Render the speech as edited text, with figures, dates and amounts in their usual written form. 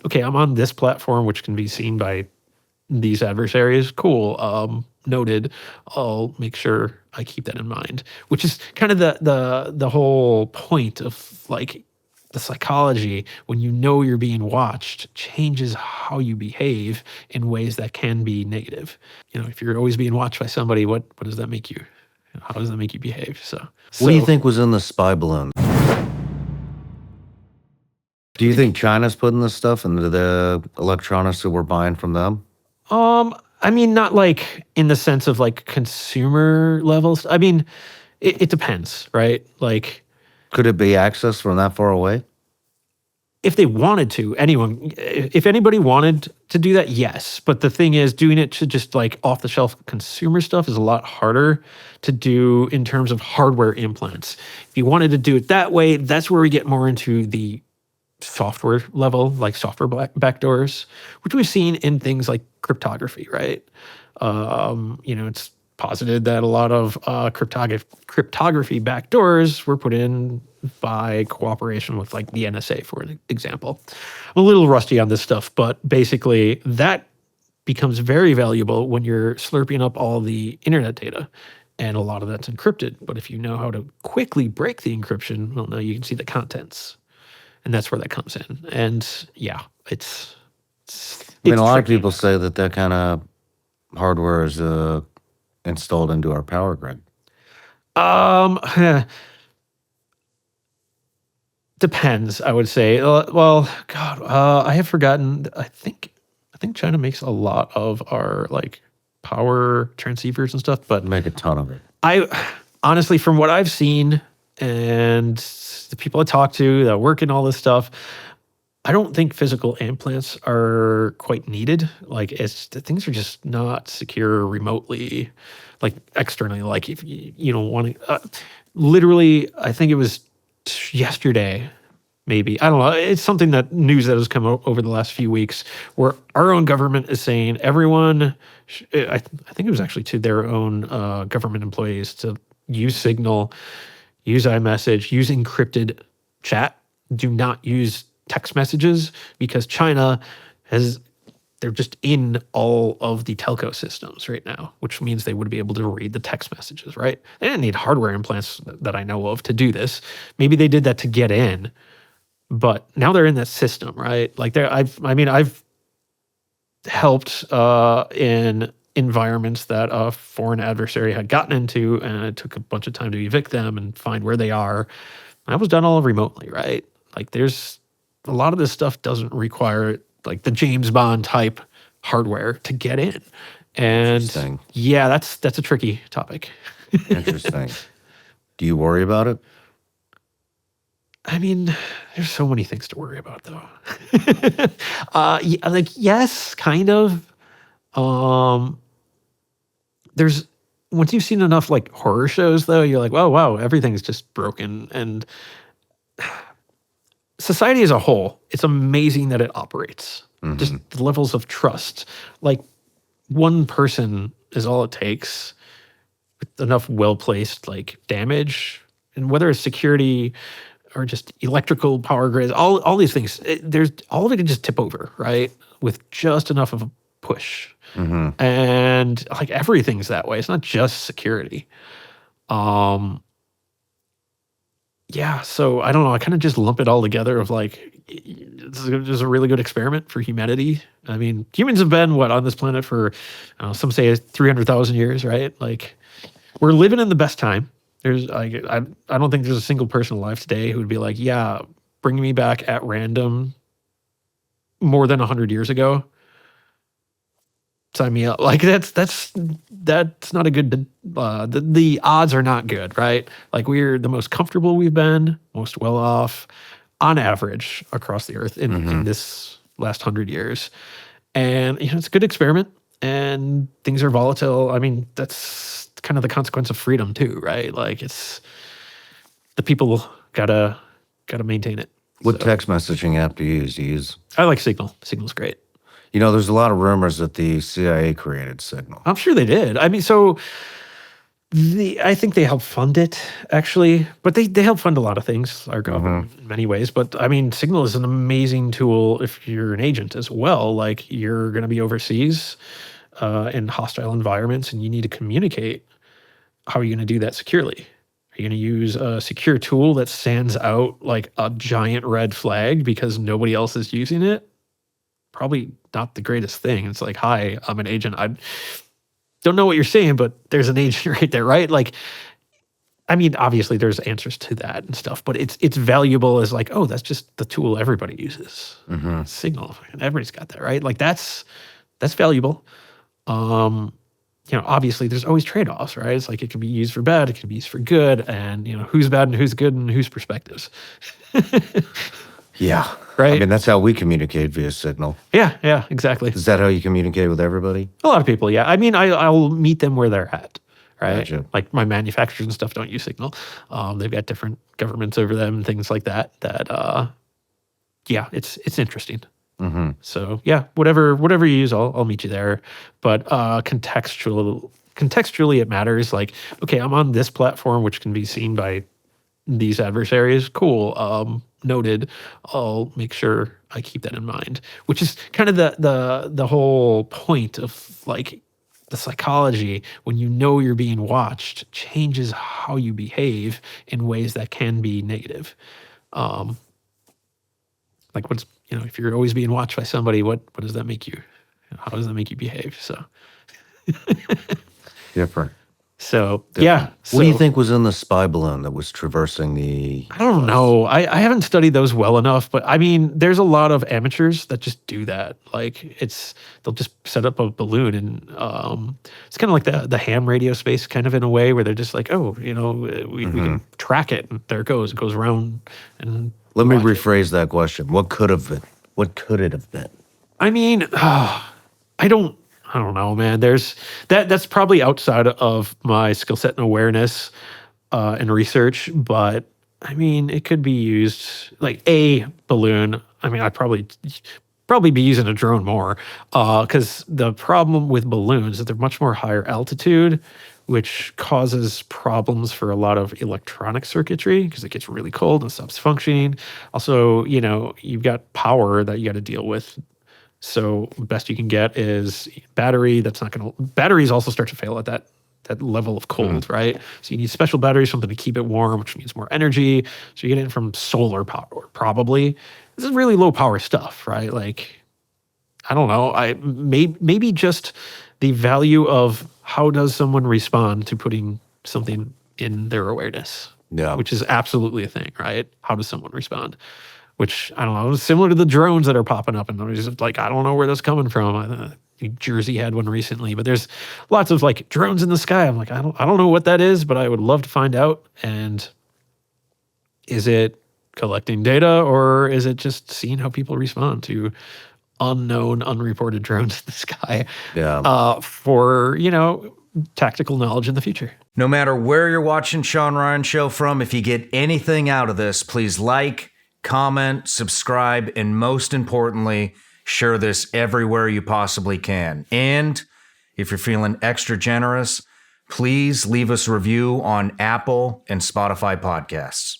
okay, I'm on this platform, which can be seen by these adversaries. Cool. Noted. I'll make sure I keep that in mind, which is kind of the whole point of like the psychology. When you know you're being watched, changes how you behave in ways that can be negative. If you're always being watched by somebody, what does that make you? How does that make you behave? What do you think was in the spy balloon? Do you think China's putting this stuff into the electronics that we're buying from them? I mean, not like in the sense of like consumer levels. I mean, it depends, right? Like, Could it be accessed from that far away? if they wanted to, if anybody wanted to do that, yes. But the thing is, doing it to just like off the shelf consumer stuff is a lot harder to do in terms of hardware implants. If you wanted to do it that way, that's where we get more into the software level, like software backdoors, which we've seen in things like cryptography, right? It's posited that a lot of cryptography backdoors were put in by cooperation with like the NSA, for an example. I'm a little rusty on this stuff, but basically that becomes very valuable when you're slurping up all the internet data. And a lot of that's encrypted. But if you know how to quickly break the encryption, well, now you can see the contents. And that's where that comes in. And yeah, it's I mean, a lot of people say that kind of hardware is installed into our power grid. Depends, I would say. Well, God, I have forgotten. I think China makes a lot of our like power transceivers and stuff, but Make a ton of it. I honestly, from what I've seen and the people I talk to that work in all this stuff, I don't think physical implants are quite needed. Like, things are just not secure remotely, like externally. Like, if you don't want to, literally, I think it was yesterday, maybe, I don't know. It's something that news that has come over the last few weeks, where our own government is saying everyone, I think it was actually to their own government employees, to use Signal, use iMessage, use encrypted chat. Do not use text messages, because China they're just in all of the telco systems right now, which means they would be able to read the text messages, right? They didn't need hardware implants that I know of to do this. Maybe they did that to get in, but now they're in that system, right? Like I've helped in environments that a foreign adversary had gotten into, and it took a bunch of time to evict them and find where they are. And that was done all remotely, right? Like, there's a lot of this stuff doesn't require like the James Bond type hardware to get in. And yeah, that's a tricky topic. Interesting. Do you worry about it? I mean, there's so many things to worry about, though. Like, yes, kind of. There's, once you've seen enough like horror shows, though, you're like, oh wow, everything's just broken. And society as a whole, it's amazing that it operates. Mm-hmm. Just the levels of trust. Like, one person is all it takes with enough well-placed like damage, and whether it's security or just electrical power grids, all these things, all of it can just tip over, right? With just enough of a push. Mm-hmm. And like, everything's that way. It's not just security. Yeah, so I don't know. I kind of just lump it all together of like, this is a really good experiment for humanity. I mean, humans have been, on this planet for, some say 300,000 years, right? Like, we're living in the best time. There's like, I don't think there's a single person alive today who would be like, yeah, bring me back at random more than 100 years ago. Sign me up. Like, that's not a good, the odds are not good, right? Like, we're the most comfortable we've been, most well off on average across the earth in this last 100 years. And, it's a good experiment, and things are volatile. I mean, that's kind of the consequence of freedom too, right? Like, it's the people gotta maintain it. What text messaging app do you use? I like Signal. Signal's great. There's a lot of rumors that the CIA created Signal. I'm sure they did. I mean, so I think they help fund it, actually, but they help fund a lot of things, our government, in many ways. But I mean, Signal is an amazing tool if you're an agent as well. Like, you're going to be overseas in hostile environments, and you need to communicate. How are you going to do that securely? Are you going to use a secure tool that stands out like a giant red flag because nobody else is using it? Probably not the greatest thing. It's like, hi, I'm an agent. I don't know what you're saying, but there's an agent right there, right? Like, I mean, obviously there's answers to that and stuff, but it's valuable as like, oh, that's just the tool everybody uses. Signal, everybody's got that, right? Like, that's valuable. Obviously there's always trade-offs, right? It's like, it can be used for bad, it can be used for good, and who's bad and who's good and whose perspectives. Yeah. Right. I mean, that's how we communicate via Signal. Yeah, exactly. Is that how you communicate with everybody? A lot of people, yeah. I mean, I'll meet them where they're at, right? Gotcha. Like, my manufacturers and stuff don't use Signal. They've got different governments over them and things like that. Yeah, it's interesting. So yeah, whatever you use, I'll meet you there. But contextually, it matters. Like, okay, I'm on this platform, which can be seen by these adversaries. Cool. Noted. I'll make sure I keep that in mind. Which is kind of the whole point of like the psychology. When you know you're being watched, changes how you behave in ways that can be negative. Like, if you're always being watched by somebody, what does that make you? How does that make you behave? So Different. So Different. yeah. What do you think was in the spy balloon that was traversing the? I don't know. I haven't studied those well enough, but I mean, there's a lot of amateurs that just do that. Like, they'll just set up a balloon, and it's kind of like the ham radio space, kind of, in a way, where they're just like, oh, we can track it, and there it goes around. And let me rephrase that question. What could have been? What could it have been? I mean, I don't know, man. That's probably outside of my skill set and awareness and research, but I mean, it could be used like a balloon. I mean, I'd probably be using a drone more, because the problem with balloons is they're much more higher altitude, which causes problems for a lot of electronic circuitry because it gets really cold and stops functioning. Also, you've got power that you got to deal with. So best you can get is battery. Batteries also start to fail at that level of cold, right? So you need special batteries, something to keep it warm, which means more energy. So you get it from solar power, probably. This is really low power stuff, right? Like, I don't know. Maybe just the value of how does someone respond to putting something in their awareness, which is absolutely a thing, right? How does someone respond? Which, I don't know, is similar to the drones that are popping up, and there's just like, I don't know where that's coming from. New Jersey had one recently, but there's lots of like drones in the sky. I'm like, I don't know what that is, but I would love to find out. And is it collecting data, or is it just seeing how people respond to unknown, unreported drones in the sky? For tactical knowledge in the future. No matter where you're watching Shawn Ryan Show from, if you get anything out of this, please like, comment, subscribe, and most importantly, share this everywhere you possibly can. And if you're feeling extra generous, please leave us a review on Apple and Spotify podcasts.